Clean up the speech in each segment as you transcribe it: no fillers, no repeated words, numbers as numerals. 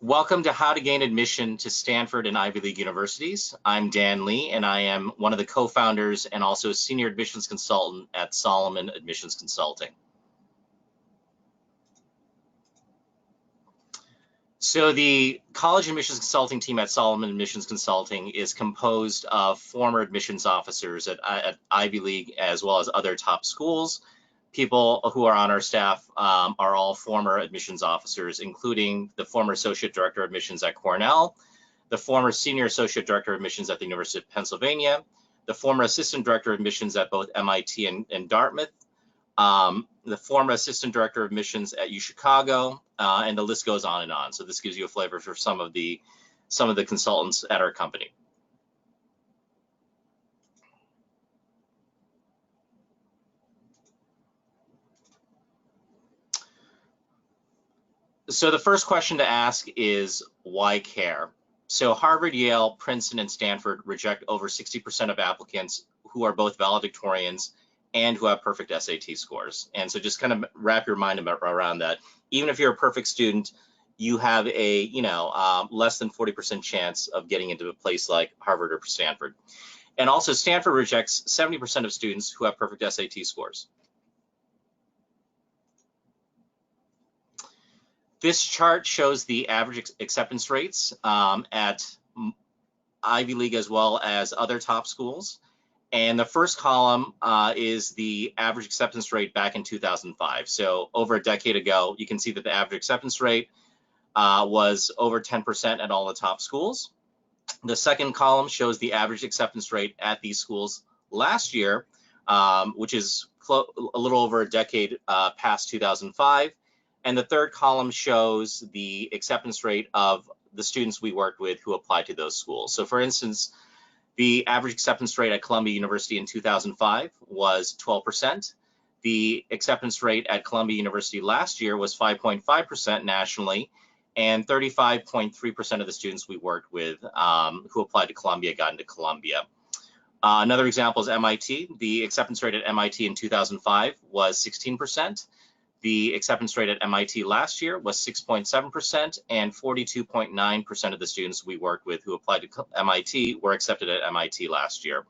Welcome to How to Gain Admission to Stanford and Ivy League Universities. I'm Dan Lee, and I am one of the co-founders and also senior admissions consultant at Solomon Admissions Consulting. So the college admissions consulting team at Solomon Admissions Consulting is composed of former admissions officers at Ivy League as well as other top schools. People who are on our staff are all former admissions officers, including the former Associate Director of Admissions at Cornell, the former Senior Associate Director of Admissions at the University of Pennsylvania, the former Assistant Director of Admissions at both MIT and Dartmouth, the former Assistant Director of Admissions at UChicago, and the list goes on and on. So this gives you a flavor for some of the consultants at our company. So the first question to ask is, why care? So Harvard, Yale, Princeton, and Stanford reject over 60% of applicants who are both valedictorians and who have perfect SAT scores. And so just kind of wrap your mind around that. Even if you're a perfect student, you have a less than 40% chance of getting into a place like Harvard or Stanford. And also Stanford rejects 70% of students who have perfect SAT scores. This chart shows the average acceptance rates at Ivy League as well as other top schools. And the first column is the average acceptance rate back in 2005. So over a decade ago, you can see that the average acceptance rate was over 10% at all the top schools. The second column shows the average acceptance rate at these schools last year, which is a little over a decade past 2005. And the third column shows the acceptance rate of the students we worked with who applied to those schools. So for instance, the average acceptance rate at Columbia University in 2005 was 12%. The acceptance rate at Columbia University last year was 5.5% nationally, and 35.3% of the students we worked with who applied to Columbia got into Columbia. Another example is MIT. The acceptance rate at MIT in 2005 was 16%. The acceptance rate at MIT last year was 6.7%, and 42.9% of the students we worked with who applied to MIT were accepted at MIT last year.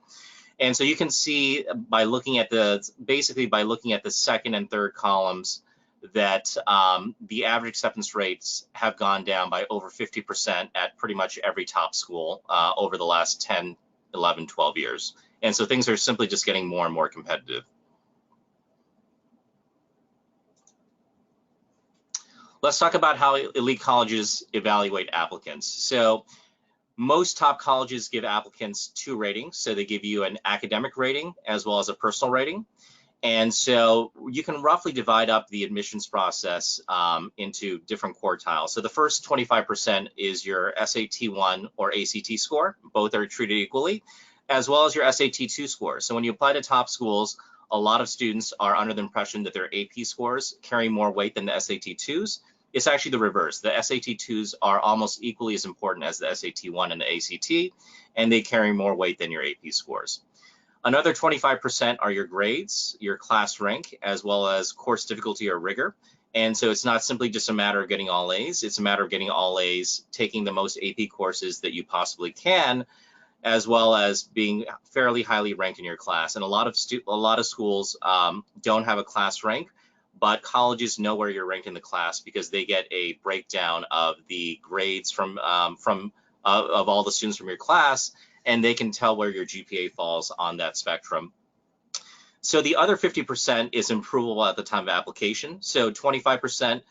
And so you can see by looking at by looking at the second and third columns that the average acceptance rates have gone down by over 50% at pretty much every top school over the last 10, 11, 12 years. And so things are simply just getting more and more competitive. Let's talk about how elite colleges evaluate applicants. So most top colleges give applicants 2 ratings. So they give you an academic rating as well as a personal rating. And so you can roughly divide up the admissions process into different quartiles. So the first 25% is your SAT-1 or ACT score. Both are treated equally, as well as your SAT-2 score. So when you apply to top schools, a lot of students are under the impression that their AP scores carry more weight than the SAT-2s. It's actually the reverse. The SAT-2s are almost equally as important as the SAT-1 and the ACT, and they carry more weight than your AP scores. Another 25% are your grades, your class rank, as well as course difficulty or rigor. And so it's not simply just a matter of getting all A's, it's a matter of getting all A's, taking the most AP courses that you possibly can, as well as being fairly highly ranked in your class. And a lot of schools don't have a class rank, but colleges know where you're ranked in the class because they get a breakdown of the grades of all the students from your class, and they can tell where your GPA falls on that spectrum. So the other 50% is improvable at the time of application. So 25%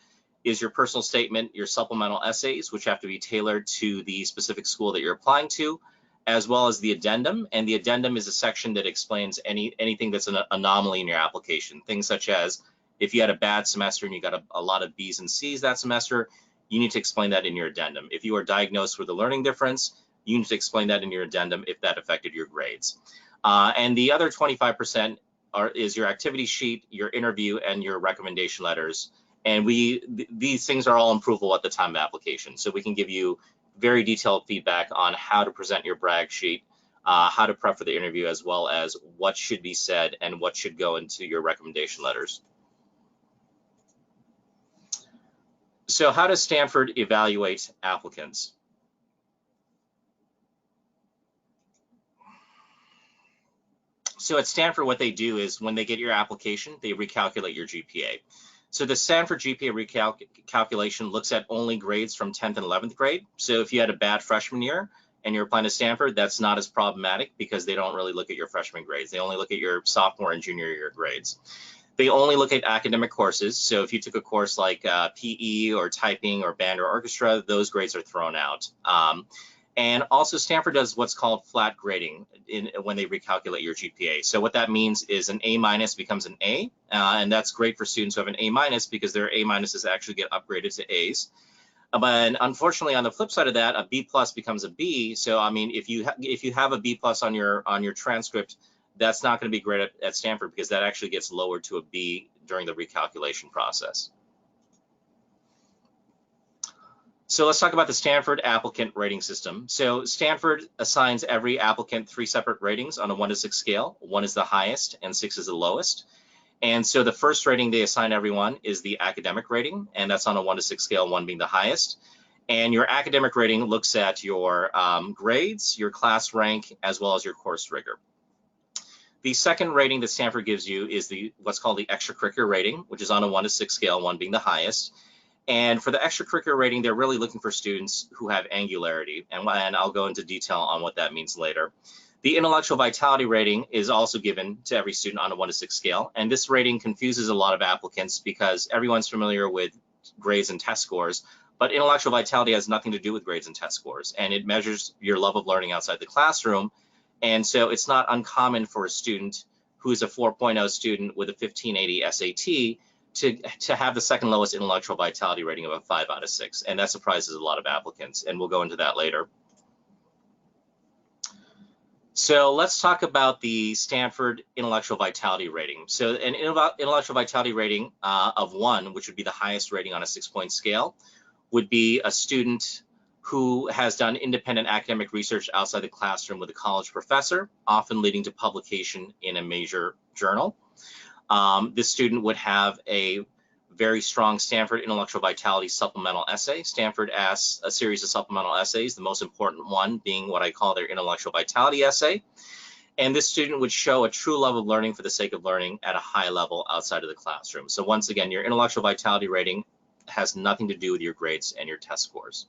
is your personal statement, your supplemental essays, which have to be tailored to the specific school that you're applying to, as well as the addendum. And the addendum is a section that explains anything that's an anomaly in your application. Things such as if you had a bad semester and you got a lot of B's and C's that semester, you need to explain that in your addendum. If you are diagnosed with a learning difference, you need to explain that in your addendum if that affected your grades. And the other 25% is your activity sheet, your interview, and your recommendation letters. And these things are all improvable at the time of application. So we can give you very detailed feedback on how to present your brag sheet, how to prep for the interview, as well as what should be said and what should go into your recommendation letters. So how does Stanford evaluate applicants? So at Stanford, what they do is when they get your application, they recalculate your GPA. So the Stanford GPA recalculation looks at only grades from 10th and 11th grade. So if you had a bad freshman year and you're applying to Stanford, that's not as problematic because they don't really look at your freshman grades. They only look at your sophomore and junior year grades. They only look at academic courses. So if you took a course like PE or typing or band or orchestra, those grades are thrown out. And also Stanford does what's called flat grading when they recalculate your GPA. So what that means is an A- becomes an A, and that's great for students who have an A- because their A- actually get upgraded to A's. But unfortunately, on the flip side of that, a B+ becomes a B. So I mean, if you have a B+ on your transcript, that's not going to be great at Stanford because that actually gets lowered to a B during the recalculation process. So let's talk about the Stanford applicant rating system. So Stanford assigns every applicant 3 separate ratings on a 1 to 6 scale. 1 is the highest and 6 is the lowest. And so the first rating they assign everyone is the academic rating, and that's on a 1 to 6 scale, 1 being the highest. And your academic rating looks at your grades, your class rank, as well as your course rigor. The second rating that Stanford gives you is what's called the extracurricular rating, which is on a 1 to 6 scale, 1 being the highest. And for the extracurricular rating, they're really looking for students who have angularity, and I'll go into detail on what that means later. The intellectual vitality rating is also given to every student on a 1 to 6 scale, and this rating confuses a lot of applicants because everyone's familiar with grades and test scores, but intellectual vitality has nothing to do with grades and test scores, and it measures your love of learning outside the classroom. And so it's not uncommon for a student who is a 4.0 student with a 1580 SAT to have the second lowest intellectual vitality rating of a 5 out of 6, and that surprises a lot of applicants, and we'll go into that later. So let's talk about the Stanford intellectual vitality rating. So an intellectual vitality rating of 1, which would be the highest rating on a 6-point scale, would be a student who has done independent academic research outside the classroom with a college professor, often leading to publication in a major journal. This student would have a very strong Stanford intellectual vitality supplemental essay. Stanford asks a series of supplemental essays, the most important one being what I call their intellectual vitality essay. And this student would show a true love of learning for the sake of learning at a high level outside of the classroom. So once again, your intellectual vitality rating has nothing to do with your grades and your test scores.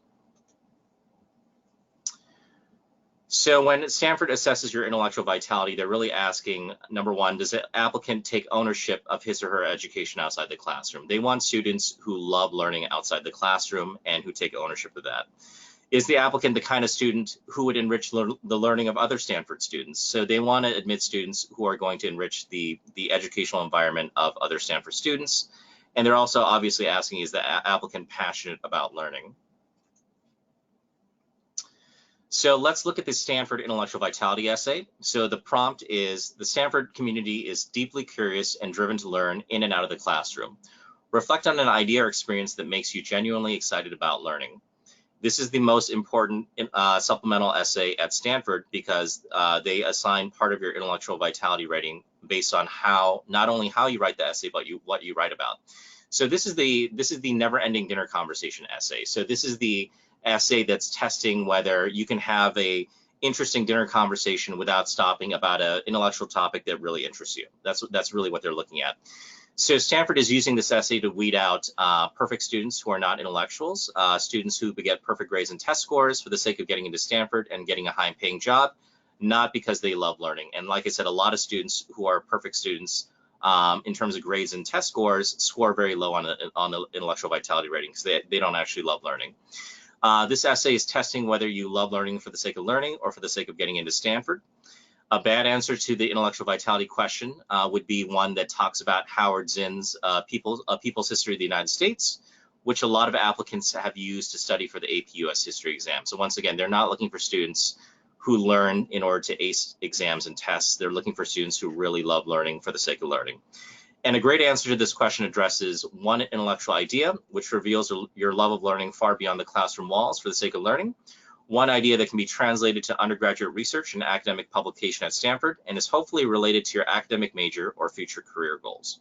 So when Stanford assesses your intellectual vitality, they're really asking, number 1, does the applicant take ownership of his or her education outside the classroom? They want students who love learning outside the classroom and who take ownership of that. Is the applicant the kind of student who would enrich the learning of other Stanford students? So they want to admit students who are going to enrich the educational environment of other Stanford students. And they're also obviously asking, is the applicant passionate about learning? So let's look at the Stanford intellectual vitality essay. So the prompt is, the Stanford community is deeply curious and driven to learn in and out of the classroom. Reflect on an idea or experience that makes you genuinely excited about learning. This is the most important supplemental essay at Stanford because they assign part of your intellectual vitality rating based on not only how you write the essay, but what you write about. So this is the never-ending dinner conversation essay. So this is the essay that's testing whether you can have a interesting dinner conversation without stopping about an intellectual topic that really interests you. That's really what they're looking at. So Stanford is using this essay to weed out perfect students who are not intellectuals, students who get perfect grades and test scores for the sake of getting into Stanford and getting a high-paying job, not because they love learning. And like I said, a lot of students who are perfect students in terms of grades and test scores score very low on the intellectual vitality rating because they don't actually love learning. This essay is testing whether you love learning for the sake of learning or for the sake of getting into Stanford. A bad answer to the intellectual vitality question would be one that talks about Howard Zinn's People's History of the United States, which a lot of applicants have used to study for the AP US History exam. So once again, they're not looking for students who learn in order to ace exams and tests. They're looking for students who really love learning for the sake of learning. And a great answer to this question addresses one intellectual idea, which reveals your love of learning far beyond the classroom walls for the sake of learning. One idea that can be translated to undergraduate research and academic publication at Stanford and is hopefully related to your academic major or future career goals.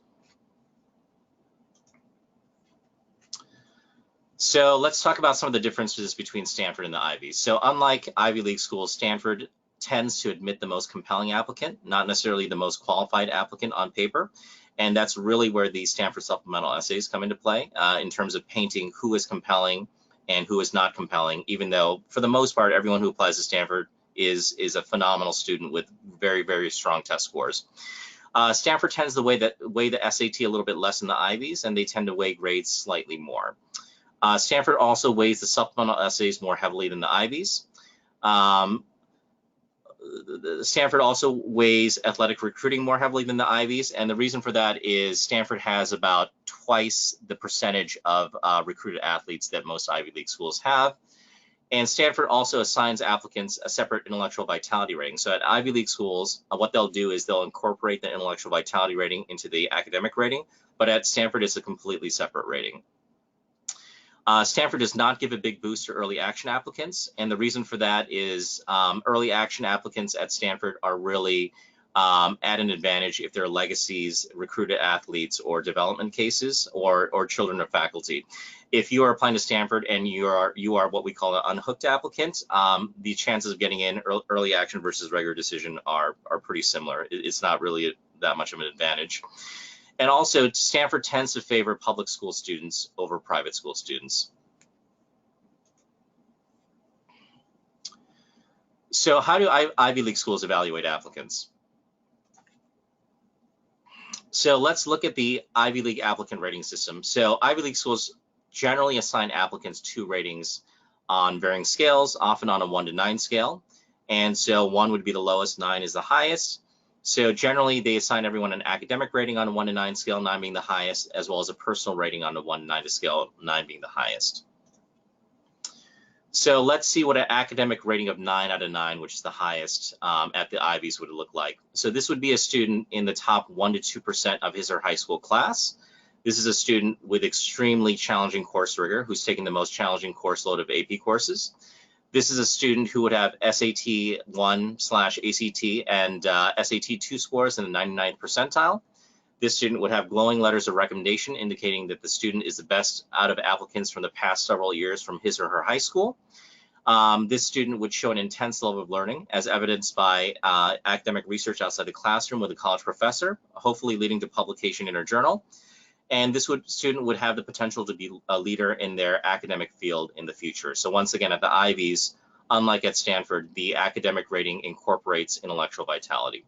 So let's talk about some of the differences between Stanford and the Ivies. So unlike Ivy League schools, Stanford tends to admit the most compelling applicant, not necessarily the most qualified applicant on paper. And that's really where the Stanford supplemental essays come into play in terms of painting who is compelling and who is not compelling, even though for the most part, everyone who applies to Stanford is a phenomenal student with very, very strong test scores. Stanford tends to weigh the SAT a little bit less than the Ivies, and they tend to weigh grades slightly more. Stanford also weighs the supplemental essays more heavily than the Ivies. Stanford also weighs athletic recruiting more heavily than the Ivies, and the reason for that is Stanford has about twice the percentage of recruited athletes that most Ivy League schools have. And Stanford also assigns applicants a separate intellectual vitality rating. So at Ivy League schools, what they'll do is they'll incorporate the intellectual vitality rating into the academic rating, but at Stanford it's a completely separate rating. Stanford does not give a big boost to early action applicants, and the reason for that is early action applicants at Stanford are really at an advantage if they're legacies, recruited athletes, or development cases, or children of faculty. If you are applying to Stanford and you are what we call an unhooked applicant, the chances of getting in early action versus regular decision are pretty similar. It's not really that much of an advantage. And also, Stanford tends to favor public school students over private school students. So how do Ivy League schools evaluate applicants? So let's look at the Ivy League applicant rating system. So Ivy League schools generally assign applicants 2 ratings on varying scales, often on a 1 to 9 scale. And so 1 would be the lowest, 9 is the highest. So generally, they assign everyone an academic rating on a 1 to 9 scale, 9 being the highest, as well as a personal rating on a 1 to 9 scale, 9 being the highest. So let's see what an academic rating of 9 out of 9, which is the highest at the Ivies, would look like. So this would be a student in the top 1 to 2% of his or her high school class. This is a student with extremely challenging course rigor who's taking the most challenging course load of AP courses. This is a student who would have SAT 1/ACT and SAT 2 scores in the 99th percentile. This student would have glowing letters of recommendation indicating that the student is the best out of applicants from the past several years from his or her high school. This student would show an intense level of learning as evidenced by academic research outside the classroom with a college professor, hopefully leading to publication in a journal. And this student would have the potential to be a leader in their academic field in the future. So once again, at the Ivies, unlike at Stanford, the academic rating incorporates intellectual vitality.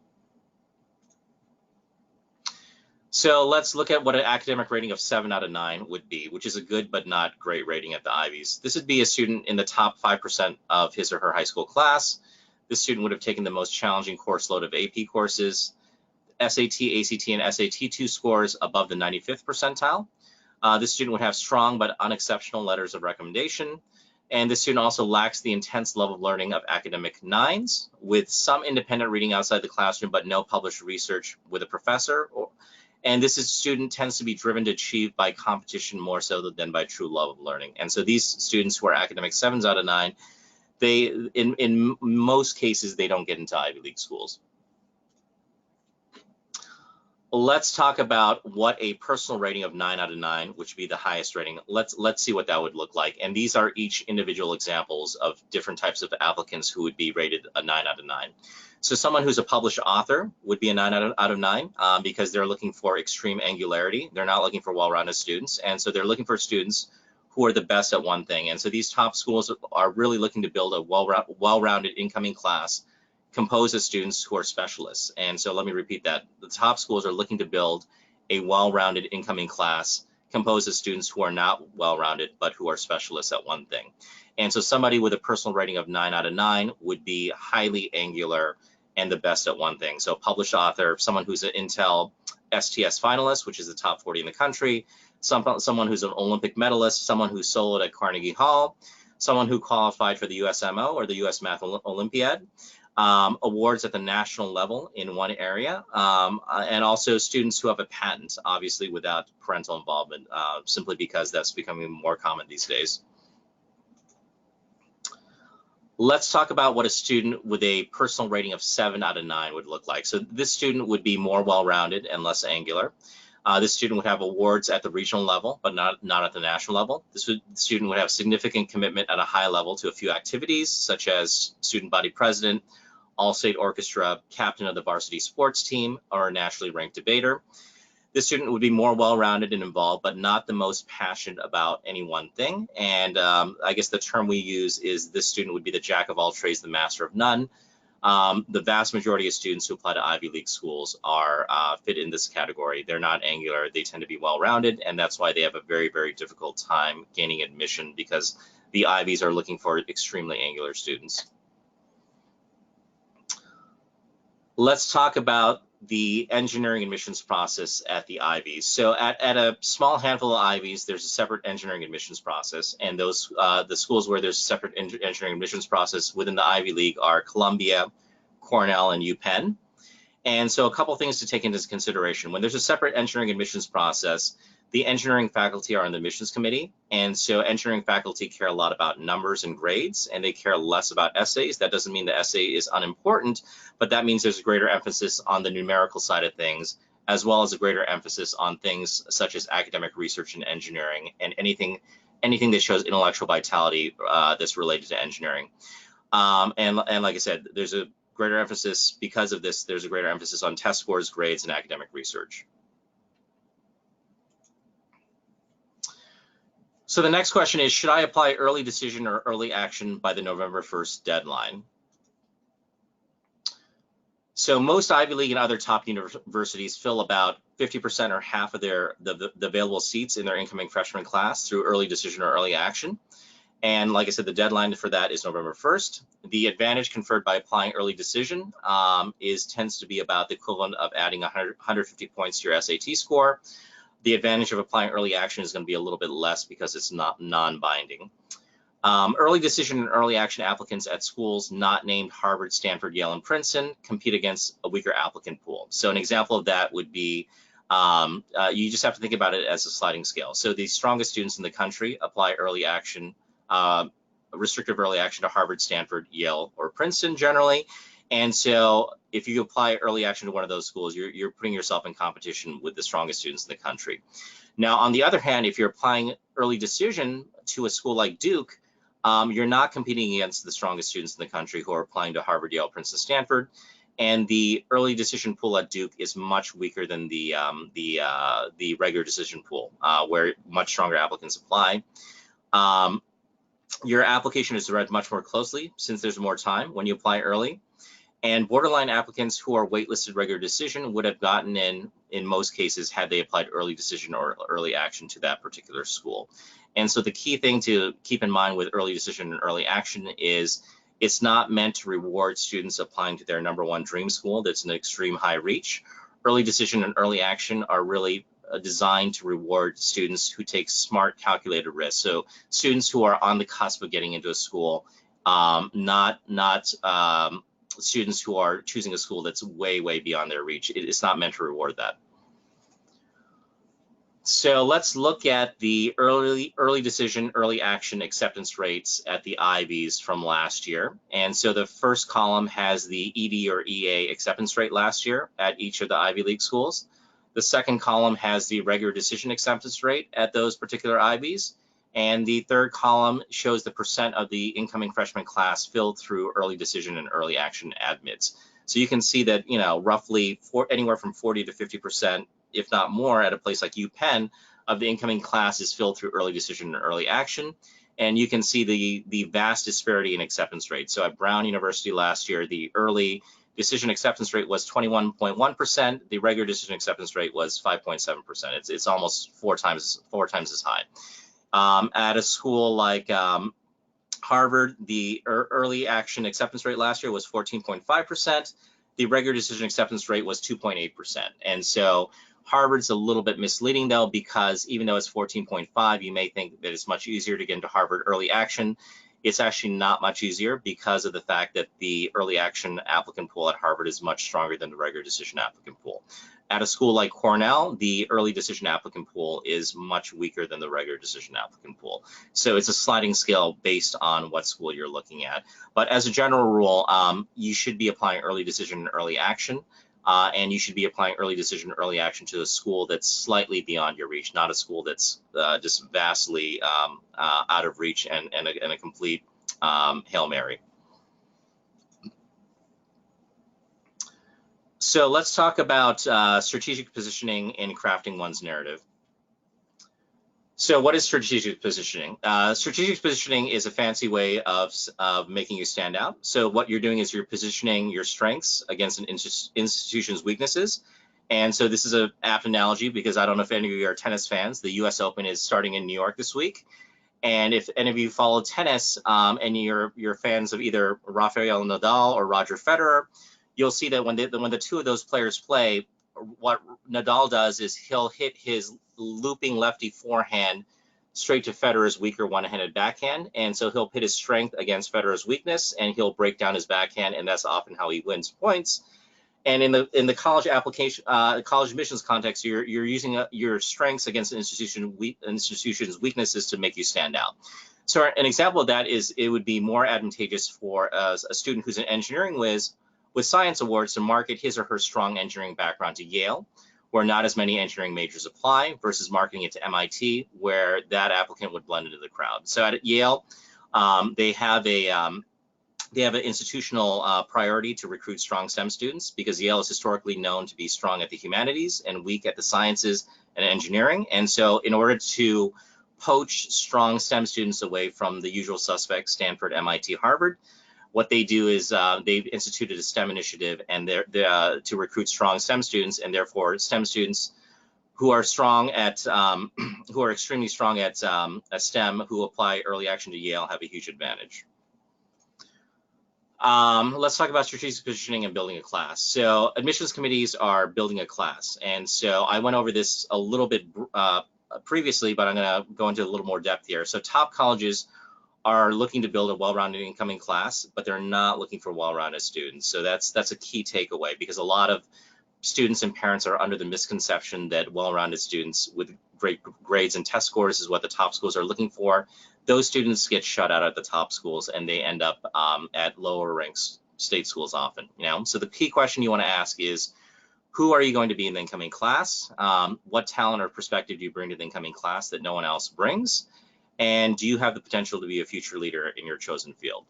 So let's look at what an academic rating of 7 out of 9 would be, which is a good but not great rating at the Ivies. This would be a student in the top 5% of his or her high school class. This student would have taken the most challenging course load of AP courses, SAT, ACT, and SAT 2 scores above the 95th percentile. This student would have strong but unexceptional letters of recommendation. And this student also lacks the intense level of learning of academic 9s with some independent reading outside the classroom, but no published research with a professor. And this student tends to be driven to achieve by competition more so than by true love of learning. And so these students who are academic 7s out of 9, they, in most cases, they don't get into Ivy League schools. Let's talk about what a personal rating of 9 out of 9, which would be the highest rating. Let's see what that would look like. And these are each individual examples of different types of applicants who would be rated a 9 out of 9. So someone who's a published author would be a 9 out of 9 because they're looking for extreme angularity. They're not looking for well-rounded students. And so they're looking for students who are the best at one thing. And so these top schools are really looking to build a well-rounded incoming class composed of students who are specialists. And so let me repeat that. The top schools are looking to build a well-rounded incoming class composed of students who are not well-rounded, but who are specialists at one thing. And so somebody with a personal rating of 9 out of 9 would be highly angular and the best at one thing. So published author, someone who's an Intel STS finalist, which is the top 40 in the country, someone who's an Olympic medalist, someone who soloed at Carnegie Hall, someone who qualified for the USMO or the US Math Olympiad, awards at the national level in one area, and also students who have a patent, obviously without parental involvement, simply because that's becoming more common these days. Let's talk about what a student with a personal rating of 7 out of 9 would look like. So this student would be more well-rounded and less angular. This student would have awards at the regional level, but not at the national level. Student would have significant commitment at a high level to a few activities, such as student body president, all-state orchestra, captain of the varsity sports team, or a nationally ranked debater. This student would be more well-rounded and involved, but not the most passionate about any one thing. And I guess the term we use is this student would be the jack of all trades, the master of none. The vast majority of students who apply to Ivy League schools are fit in this category. They're not angular, they tend to be well-rounded, and that's why they have a very, very difficult time gaining admission, because the Ivies are looking for extremely angular students. Let's talk about the engineering admissions process at the Ivies. So at a small handful of Ivies, there's a separate engineering admissions process, and those the schools where there's a separate engineering admissions process within the Ivy League are Columbia, Cornell, and UPenn. And so a couple things to take into consideration. When there's a separate engineering admissions process, the engineering faculty are on the admissions committee, and so engineering faculty care a lot about numbers and grades, and they care less about essays. That doesn't mean the essay is unimportant, but that means there's a greater emphasis on the numerical side of things, as well as a greater emphasis on things such as academic research and engineering, and anything that shows intellectual vitality that's related to engineering. And like I said, there's a greater emphasis, because of this, there's a greater emphasis on test scores, grades, and academic research. So the next question is, should I apply early decision or early action by the November 1st deadline? So most Ivy League and other top universities fill about 50% or half of the available seats in their incoming freshman class through early decision or early action. And like I said, the deadline for that is November 1st. The advantage conferred by applying early decision tends to be about the equivalent of adding 150 points to your SAT score. The advantage of applying early action is going to be a little bit less because it's not non-binding. Early decision and early action applicants at schools not named Harvard, Stanford, Yale, and Princeton compete against a weaker applicant pool. So an example of that would be, you just have to think about it as a sliding scale. So the strongest students in the country apply early action, restrictive early action to Harvard, Stanford, Yale, or Princeton generally. And so if you apply early action to one of those schools, you're putting yourself in competition with the strongest students in the country. Now, on the other hand, if you're applying early decision to a school like Duke, you're not competing against the strongest students in the country who are applying to Harvard, Yale, Princeton, Stanford. And the early decision pool at Duke is much weaker than the regular decision pool, where much stronger applicants apply. Your application is read much more closely since there's more time when you apply early. And borderline applicants who are waitlisted regular decision would have gotten in most cases, had they applied early decision or early action to that particular school. And so the key thing to keep in mind with early decision and early action is it's not meant to reward students applying to their #1 dream school that's an extreme high reach. Early decision and early action are really designed to reward students who take smart, calculated risks. So students who are on the cusp of getting into a school, not students who are choosing a school that's way, way beyond their reach. It's not meant to reward that. So let's look at the early decision, early action acceptance rates at the Ivies from last year. And so the first column has the ED or EA acceptance rate last year at each of the Ivy League schools. The second column has the regular decision acceptance rate at those particular Ivies. And the third column shows the percent of the incoming freshman class filled through early decision and early action admits. So you can see that, roughly anywhere from 40 to 50%, if not more, at a place like UPenn, of the incoming class is filled through early decision and early action. And you can see the vast disparity in acceptance rates. So at Brown University last year, the early decision acceptance rate was 21.1%. The regular decision acceptance rate was 5.7%. It's almost four times as high. At a school like Harvard, the early action acceptance rate last year was 14.5%. The regular decision acceptance rate was 2.8%. And so Harvard's a little bit misleading though, because even though it's 14.5, you may think that it's much easier to get into Harvard early action. It's actually not much easier because of the fact that the early action applicant pool at Harvard is much stronger than the regular decision applicant pool. At a school like Cornell, the early decision applicant pool is much weaker than the regular decision applicant pool. So it's a sliding scale based on what school you're looking at. But as a general rule, you should be applying early decision and early action. and you should be applying early decision, early action to a school that's slightly beyond your reach, not a school that's just vastly out of reach and a complete Hail Mary. So let's talk about strategic positioning in crafting one's narrative. So what is strategic positioning? Strategic positioning is a fancy way of making you stand out. So what you're doing is you're positioning your strengths against an institution's weaknesses. And so this is an apt analogy because I don't know if any of you are tennis fans. The US Open is starting in New York this week. And if any of you follow tennis and you're fans of either Rafael Nadal or Roger Federer, you'll see that when the two of those players play, what Nadal does is he'll hit his looping lefty forehand straight to Federer's weaker one-handed backhand, and so he'll pit his strength against Federer's weakness, and he'll break down his backhand, and that's often how he wins points. And in the college application, college admissions context, you're using your strengths against an institution's weaknesses to make you stand out. So an example of that is it would be more advantageous for a student who's an engineering whiz with science awards to market his or her strong engineering background to Yale, where not as many engineering majors apply, versus marketing it to MIT, where that applicant would blend into the crowd. So at Yale, they have an institutional priority to recruit strong STEM students because Yale is historically known to be strong at the humanities and weak at the sciences and engineering. And so in order to poach strong STEM students away from the usual suspects, Stanford, MIT, Harvard, what they do is they've instituted a STEM initiative and they're to recruit strong STEM students, and therefore STEM students who are strong at who are extremely strong at STEM who apply early action to Yale have a huge advantage. Let's talk about strategic positioning and building a class. So admissions committees are building a class, and so I went over this a little bit previously, but I'm going to go into a little more depth here. So top colleges are looking to build a well-rounded incoming class, but they're not looking for well-rounded students. So that's a key takeaway, because a lot of students and parents are under the misconception that well-rounded students with great grades and test scores is what the top schools are looking for. Those students get shut out at the top schools and they end up at lower ranks state schools often. So the key question you want to ask is, who are you going to be in the incoming class? What talent or perspective do you bring to the incoming class that no one else brings? And do you have the potential to be a future leader in your chosen field?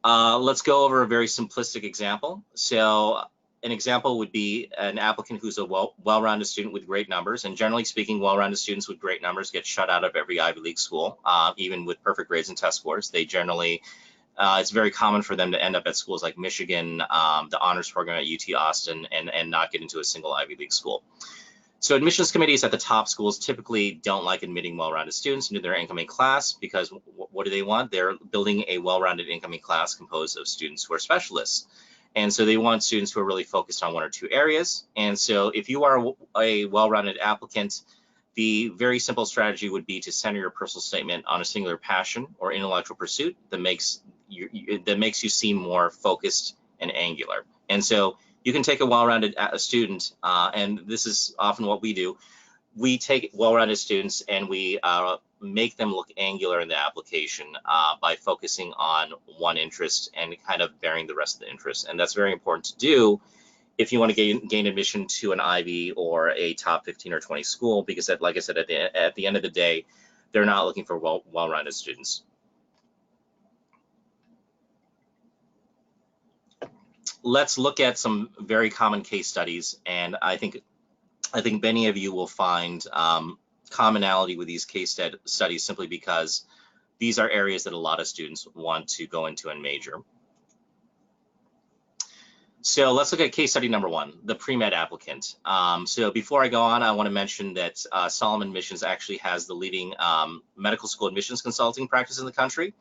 Let's go over a very simplistic example. So an example would be an applicant who's a well-rounded student with great numbers. And generally speaking, well-rounded students with great numbers get shut out of every Ivy League school, even with perfect grades and test scores. They generally, it's very common for them to end up at schools like Michigan, the honors program at UT Austin, and not get into a single Ivy League school. So admissions committees at the top schools typically don't like admitting well-rounded students into their incoming class because what do they want? They're building a well-rounded incoming class composed of students who are specialists. And so they want students who are really focused on one or two areas. And so if you are a well-rounded applicant, the very simple strategy would be to center your personal statement on a singular passion or intellectual pursuit that makes you seem more focused and angular. And so you can take a well-rounded student, and this is often what we do. We take well-rounded students and we make them look angular in the application by focusing on one interest and kind of bearing the rest of the interests. And that's very important to do if you want to gain admission to an Ivy or a top 15 or 20 school, because like I said, at the end of the day, they're not looking for well-rounded students. Let's look at some very common case studies, and I think many of you will find commonality with these case studies simply because these are areas that a lot of students want to go into and major. So let's look at case study number one, the pre-med applicant. So before I go on, I want to mention that Solomon Admissions actually has the leading medical school admissions consulting practice in the country.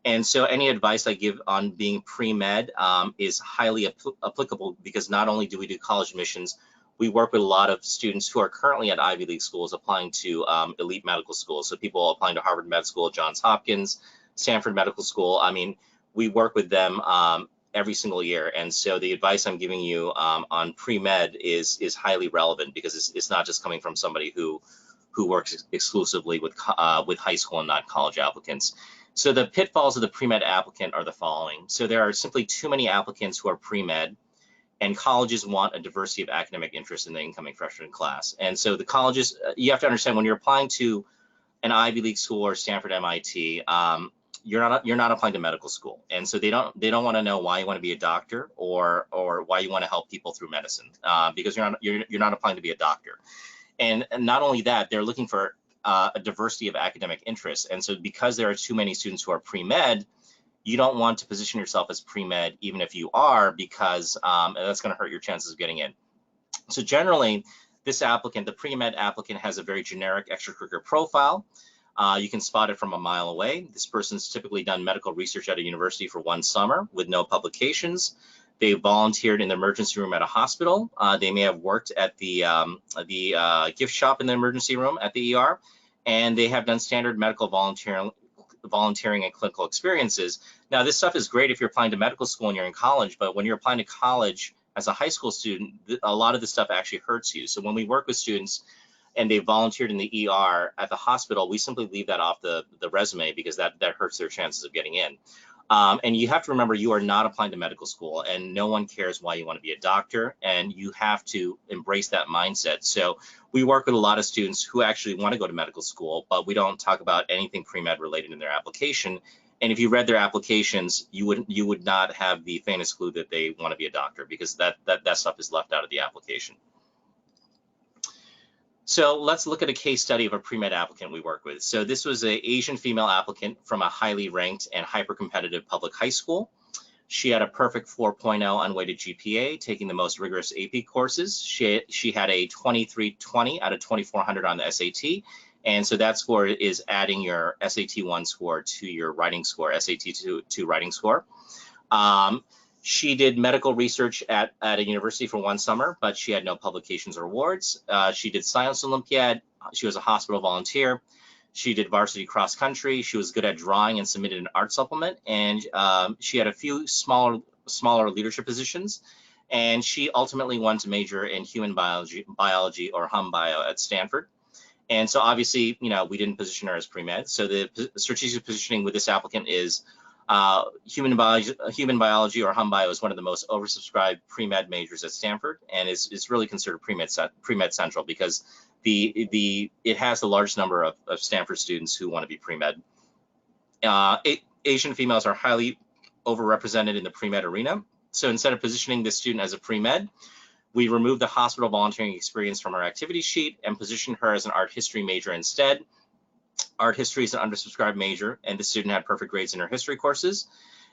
And so any advice I give on being pre-med is highly applicable, because not only do we do college admissions, we work with a lot of students who are currently at Ivy League schools applying to elite medical schools. So people applying to Harvard Med School, Johns Hopkins, Stanford Medical School. I mean, we work with them every single year. And so the advice I'm giving you on pre-med is highly relevant, because it's not just coming from somebody who works exclusively with high school and not college applicants. So the pitfalls of the pre-med applicant are the following. So there are simply too many applicants who are pre-med, and colleges want a diversity of academic interest in the incoming freshman class. And so the colleges, you have to understand when you're applying to an Ivy League school or Stanford, MIT, you're not applying to medical school, and so they don't want to know why you want to be a doctor or why you want to help people through medicine, because you're not applying to be a doctor. And not only that, they're looking for a diversity of academic interests. And so because there are too many students who are pre-med, you don't want to position yourself as pre-med, even if you are, because that's going to hurt your chances of getting in. So generally, this applicant, the pre-med applicant, has a very generic extracurricular profile. You can spot it from a mile away. This person's typically done medical research at a university for 1 summer with no publications. They volunteered in the emergency room at a hospital. They may have worked at the gift shop in the emergency room at the ER, and they have done standard medical volunteering and clinical experiences. Now, this stuff is great if you're applying to medical school and you're in college, but when you're applying to college as a high school student, a lot of this stuff actually hurts you. So when we work with students and they volunteered in the ER at the hospital, we simply leave that off the resume because that hurts their chances of getting in. And you have to remember, you are not applying to medical school, and no one cares why you want to be a doctor, and you have to embrace that mindset. So we work with a lot of students who actually want to go to medical school, but we don't talk about anything pre-med related in their application. And if you read their applications, you would not have the faintest clue that they want to be a doctor, because that stuff is left out of the application. So let's look at a case study of a pre-med applicant we work with. So this was an Asian female applicant from a highly ranked and hyper-competitive public high school. She had a perfect 4.0 unweighted GPA, taking the most rigorous AP courses. She had a 2320 out of 2400 on the SAT. And so that score is adding your SAT 1 score to your writing score, SAT 2 writing score. She did medical research at a university for 1 summer, but she had no publications or awards. She did Science Olympiad. She was a hospital volunteer. She did varsity cross country. She was good at drawing and submitted an art supplement. And she had a few smaller leadership positions. And she ultimately wanted to major in human biology or hum bio at Stanford. And so obviously, we didn't position her as pre-med. So the strategic positioning with this applicant is human biology or hum bio is one of the most oversubscribed pre-med majors at Stanford, and is really considered pre-med central because it has the largest number of Stanford students who want to be pre-med. Asian females are highly overrepresented in the pre-med arena. So instead of positioning this student as a pre-med, we removed the hospital volunteering experience from our activity sheet and positioned her as an art history major instead. Art history is an undersubscribed major, and the student had perfect grades in her history courses.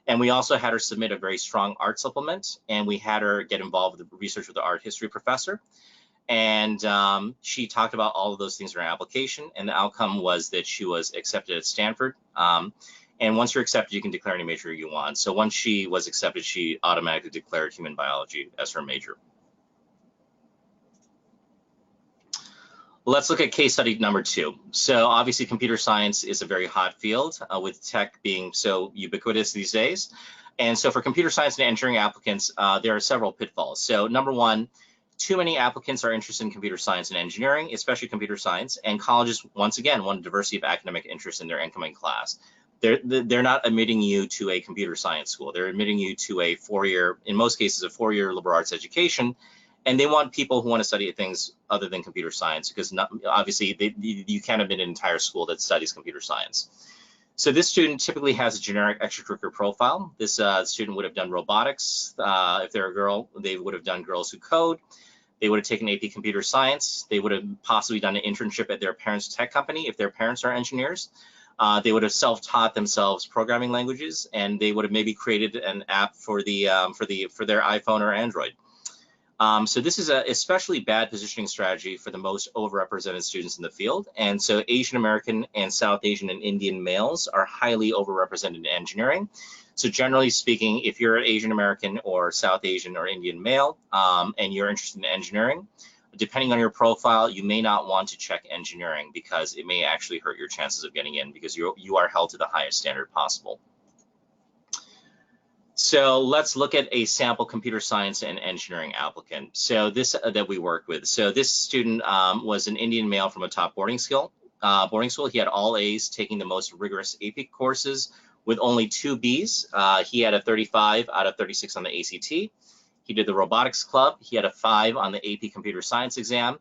And we also had her submit a very strong art supplement, and we had her get involved with the research with the art history professor. And she talked about all of those things in her application, and the outcome was that she was accepted at Stanford. And once you're accepted, you can declare any major you want. So once she was accepted, she automatically declared human biology as her major. Let's look at case study number 2. So obviously computer science is a very hot field with tech being so ubiquitous these days. And so for computer science and engineering applicants, there are several pitfalls. So number 1, too many applicants are interested in computer science and engineering, especially computer science, and colleges, once again, want a diversity of academic interest in their incoming class. They're not admitting you to a computer science school. They're admitting you to a 4-year, in most cases, a 4-year liberal arts education. And they want people who want to study things other than computer science, because obviously you can't admit an entire school that studies computer science. So this student typically has a generic extracurricular profile. This student would have done robotics. If they're a girl, they would have done Girls Who Code. They would have taken AP Computer Science. They would have possibly done an internship at their parents' tech company if their parents are engineers. They would have self-taught themselves programming languages, and they would have maybe created an app for their iPhone or Android. So this is a especially bad positioning strategy for the most overrepresented students in the field. And so Asian American and South Asian and Indian males are highly overrepresented in engineering. So generally speaking, if you're an Asian American or South Asian or Indian male and you're interested in engineering, depending on your profile, you may not want to check engineering because it may actually hurt your chances of getting in because you are held to the highest standard possible. So let's look at a sample computer science and engineering applicant. So this that we work with. So this student was an Indian male from a top boarding school. boarding school. He had all A's, taking the most rigorous AP courses with only 2 B's. He had a 35 out of 36 on the ACT. He did the robotics club. He had a 5 on the AP computer science exam.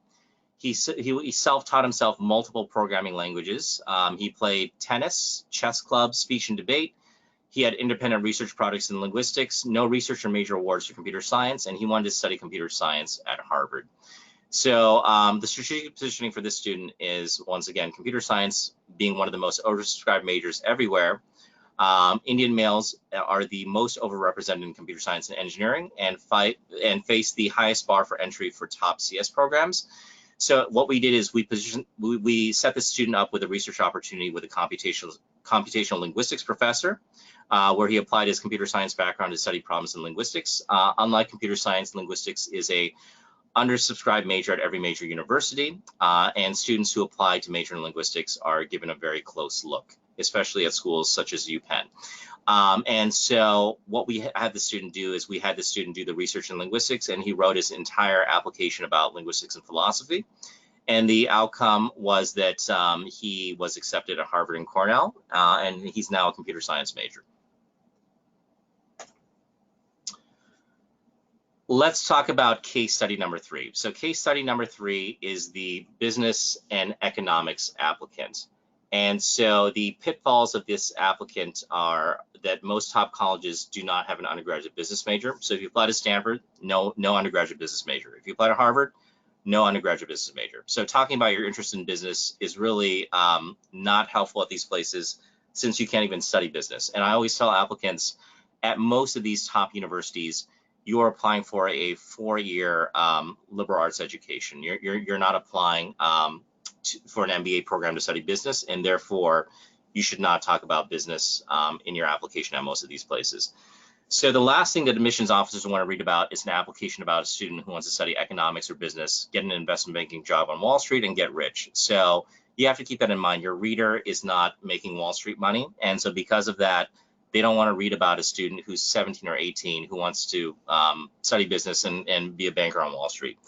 He self-taught himself multiple programming languages. He played tennis, chess club, speech and debate. He had independent research projects in linguistics, no research or major awards for computer science, and he wanted to study computer science at Harvard. So the strategic positioning for this student is, once again, computer science being one of the most oversubscribed majors everywhere. Indian males are the most overrepresented in computer science and engineering, and face the highest bar for entry for top CS programs. So what we did is we set the student up with a research opportunity with a computational linguistics professor, where he applied his computer science background to study problems in linguistics. Unlike computer science, linguistics is a undersubscribed major at every major university, and students who apply to major in linguistics are given a very close look, especially at schools such as UPenn. And so what we had the student do is we had the student do the research in linguistics, and he wrote his entire application about linguistics and philosophy. And the outcome was that he was accepted at Harvard and Cornell, and he's now a computer science major. Let's talk about case study number 3. So case study number 3 is the business and economics applicant. And so the pitfalls of this applicant are that most top colleges do not have an undergraduate business major. So if you apply to Stanford, no undergraduate business major. If you apply to Harvard, no undergraduate business major. So talking about your interest in business is really not helpful at these places, since you can't even study business. And I always tell applicants, at most of these top universities, you are applying for a 4-year liberal arts education. You're not applying for an MBA program to study business, and therefore you should not talk about business in your application at most of these places. So the last thing that admissions officers want to read about is an application about a student who wants to study economics or business, get an investment banking job on Wall Street, and get rich. So you have to keep that in mind. Your reader is not making Wall Street money, and so because of that, they don't want to read about a student who's 17 or 18 who wants to study business and be a banker on Wall Street.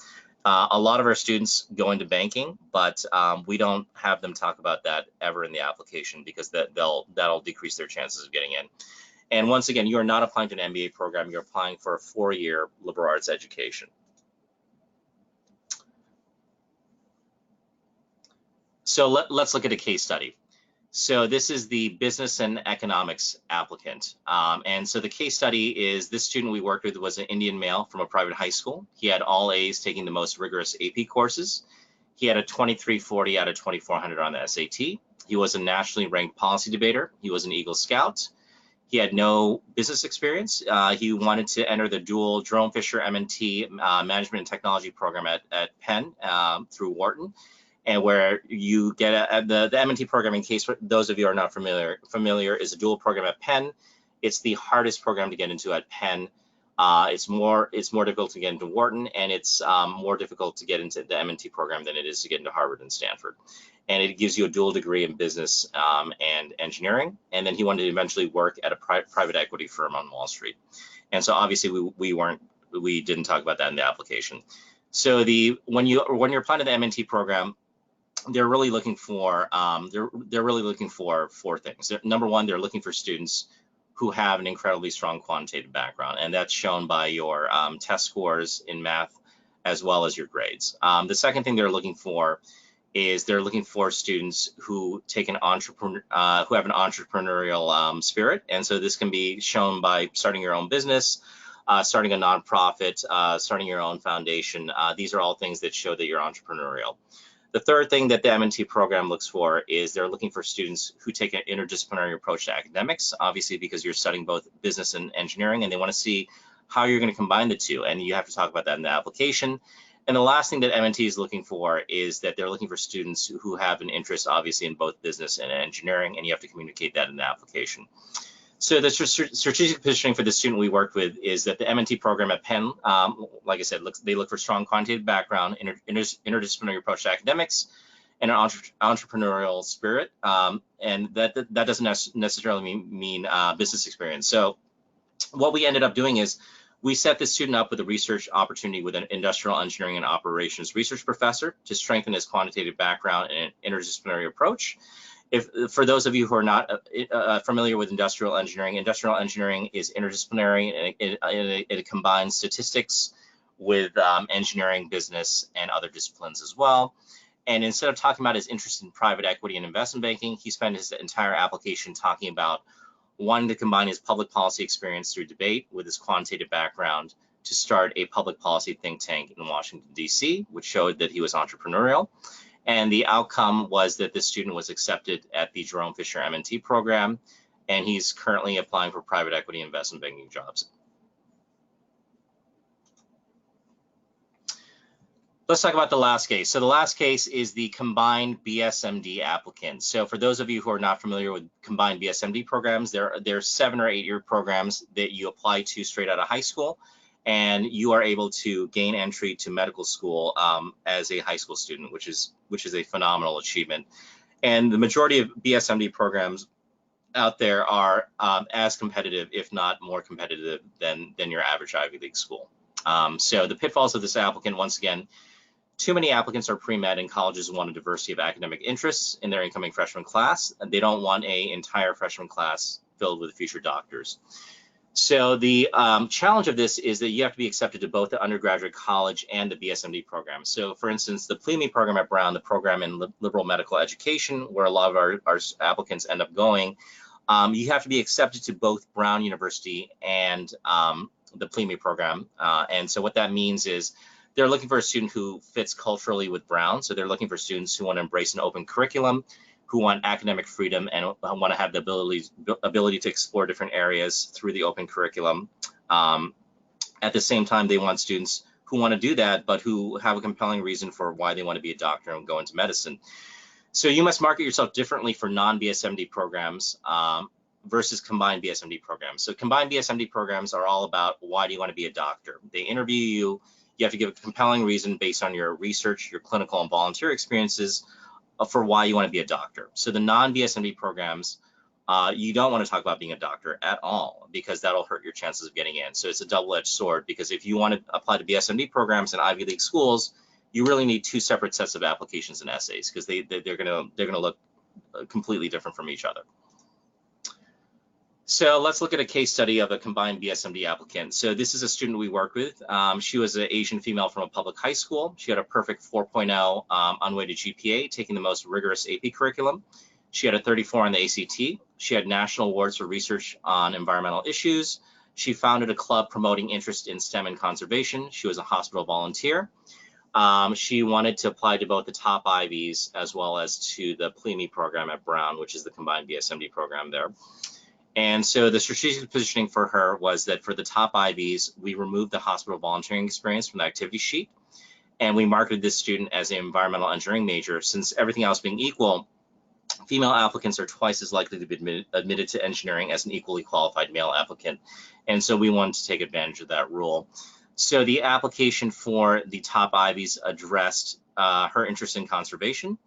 A lot of our students go into banking, but we don't have them talk about that ever in the application, because that'll decrease their chances of getting in. And once again, you are not applying to an MBA program. You're applying for a 4-year liberal arts education. So let's look at a case study. So this is the business and economics applicant. And so the case study is, this student we worked with was an Indian male from a private high school. He had all A's, taking the most rigorous AP courses. He had a 2340 out of 2400 on the SAT. He was a nationally ranked policy debater. He was an Eagle Scout. He had no business experience. He wanted to enter the dual Jerome Fisher M&T Management and Technology program at Penn through Wharton. And where you get the M&T program, in case for those of you who are not familiar, is a dual program at Penn. It's the hardest program to get into at Penn. It's more difficult to get into Wharton, and it's more difficult to get into the M&T program than it is to get into Harvard and Stanford. And it gives you a dual degree in business and engineering. And then he wanted to eventually work at a private equity firm on Wall Street. And so obviously we didn't talk about that in the application. So when you're applying to the M&T program, they're really looking for they're really looking for 4 things. Number one, they're looking for students who have an incredibly strong quantitative background, and that's shown by your test scores in math as well as your grades. The second thing they're looking for is they're looking for students who take an who have an entrepreneurial spirit, and so this can be shown by starting your own business, starting a nonprofit, starting your own foundation. These are all things that show that you're entrepreneurial. The third thing that the M&T program looks for is they're looking for students who take an interdisciplinary approach to academics, obviously because you're studying both business and engineering, and they want to see how you're going to combine the two, and you have to talk about that in the application. And the last thing that M&T is looking for is that they're looking for students who have an interest, obviously, in both business and engineering, and you have to communicate that in the application. So the strategic positioning for the student we worked with is that the M&T program at Penn, like I said, they look for strong quantitative background, interdisciplinary approach to academics, and an entrepreneurial spirit, and that doesn't necessarily mean business experience. So what we ended up doing is We set the student up with a research opportunity with an industrial engineering and operations research professor to strengthen his quantitative background and interdisciplinary approach. For those of you who are not familiar with industrial engineering is interdisciplinary, and it combines statistics with engineering, business, and other disciplines as well. And instead of talking about his interest in private equity and investment banking, he spent his entire application talking about wanting to combine his public policy experience through debate with his quantitative background to start a public policy think tank in Washington, D.C., which showed that he was entrepreneurial. And the outcome was that this student was accepted at the Jerome Fisher M&T program, and he's currently applying for private equity investment banking jobs. Let's talk about the last case. So the last case is the combined BSMD applicant. So for those of you who are not familiar with combined BSMD programs, they're 7 or 8 year programs that you apply to straight out of high school, and you are able to gain entry to medical school as a high school student, which is a phenomenal achievement. And the majority of BSMD programs out there are as competitive, if not more competitive than your average Ivy League school. So the pitfalls of this applicant, once again, too many applicants are pre-med, and colleges want a diversity of academic interests in their incoming freshman class. They don't want an entire freshman class filled with future doctors. So the challenge of this is that you have to be accepted to both the undergraduate college and the BSMD program. So for instance, the PLME program at Brown, the program in liberal medical education, where a lot of our applicants end up going, you have to be accepted to both Brown University and the PLME program. And so what that means is they're looking for a student who fits culturally with Brown. So they're looking for students who want to embrace an open curriculum, who want academic freedom, and want to have the ability to explore different areas through the open curriculum. At the same time, they want students who want to do that, but who have a compelling reason for why they want to be a doctor and go into medicine. So you must market yourself differently for non-BSMD programs versus combined BSMD programs. So combined BSMD programs are all about, why do you want to be a doctor? They interview you. You have to give a compelling reason based on your research, your clinical and volunteer experiences for why you want to be a doctor. So the non-BSMD programs, you don't want to talk about being a doctor at all, because that'll hurt your chances of getting in. So it's a double-edged sword, because if you want to apply to BSMD programs in Ivy League schools, you really need 2 separate sets of applications and essays, because they're gonna look completely different from each other. So let's look at a case study of a combined BSMD applicant. So this is a student we worked with. She was an Asian female from a public high school. She had a perfect 4.0 unweighted GPA, taking the most rigorous AP curriculum. She had a 34 on the ACT. She had national awards for research on environmental issues. She founded a club promoting interest in STEM and conservation. She was a hospital volunteer. She wanted to apply to both the top Ivies as well as to the PLME program at Brown, which is the combined BSMD program there. And so the strategic positioning for her was that for the top Ivies, we removed the hospital volunteering experience from the activity sheet, and we marketed this student as an environmental engineering major. Since everything else being equal, female applicants are twice as likely to be admitted to engineering as an equally qualified male applicant. And so we wanted to take advantage of that rule. So the application for the top Ivies addressed her interest in conservation.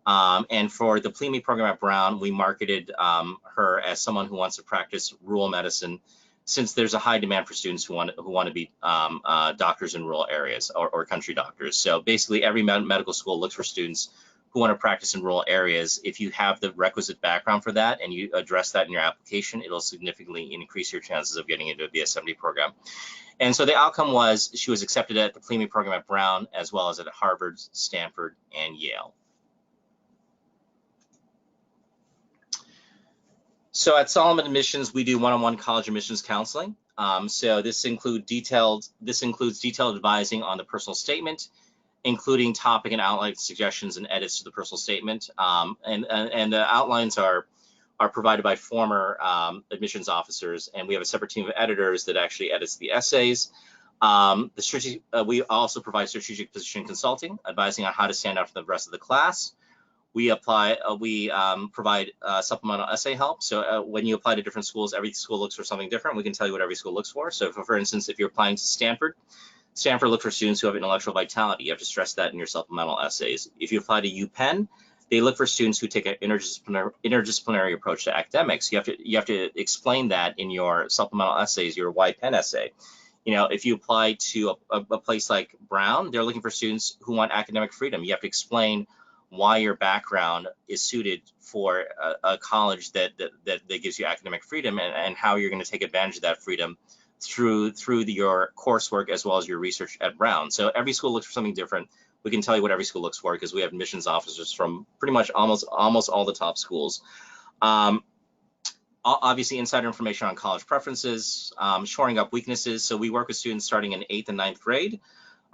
And for the PLME program at Brown, we marketed her as someone who wants to practice rural medicine, since there's a high demand for students who want to be doctors in rural areas, or country doctors. So basically, every medical school looks for students who want to practice in rural areas. If you have the requisite background for that and you address that in your application, it'll significantly increase your chances of getting into a BSMD program. And so the outcome was she was accepted at the PLME program at Brown, as well as at Harvard, Stanford, and Yale. So at Solomon Admissions, we do one-on-one college admissions counseling. So this includes detailed advising on the personal statement, including topic and outline suggestions and edits to the personal statement. And the outlines are provided by former admissions officers, and we have a separate team of editors that actually edits the essays. We also provide strategic position consulting, advising on how to stand out from the rest of the class. We provide supplemental essay help. So when you apply to different schools, every school looks for something different. We can tell you what every school looks for. So for instance, if you're applying to Stanford looks for students who have intellectual vitality. You have to stress that in your supplemental essays. If you apply to UPenn, they look for students who take an interdisciplinary approach to academics. You have to explain that in your supplemental essays, your Why Penn essay. if you apply to a place like Brown, they're looking for students who want academic freedom. You have to explain why your background is suited for a college that gives you academic freedom, and how you're going to take advantage of that freedom through your coursework as well as your research at Brown. So every school looks for something different. We can tell you what every school looks for because we have admissions officers from pretty much almost all the top schools. Obviously, insider information on college preferences, shoring up weaknesses. So we work with students starting in 8th and 9th grade.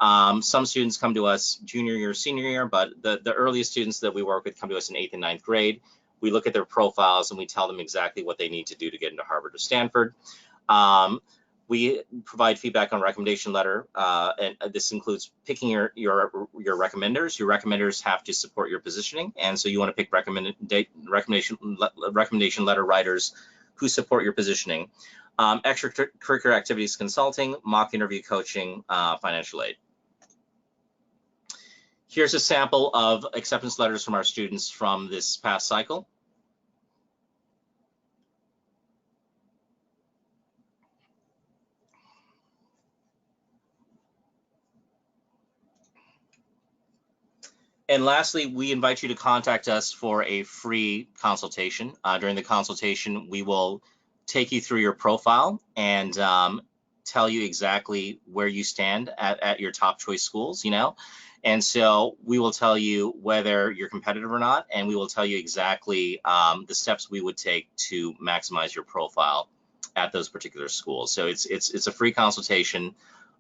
Some students come to us junior year, senior year, but the earliest students that we work with come to us in 8th and 9th grade. We look at their profiles and we tell them exactly what they need to do to get into Harvard or Stanford. We provide feedback on recommendation letter, and this includes picking your recommenders. Your recommenders have to support your positioning, and so you want to pick recommendation letter writers who support your positioning. Extracurricular activities consulting, mock interview coaching, financial aid. Here's a sample of acceptance letters from our students from this past cycle. And lastly, we invite you to contact us for a free consultation. During the consultation, we will take you through your profile and tell you exactly where you stand at your top choice schools, And so we will tell you whether you're competitive or not, and we will tell you exactly the steps we would take to maximize your profile at those particular schools. So it's a free consultation.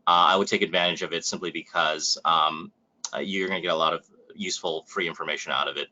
I would take advantage of it simply because you're going to get a lot of useful free information out of it.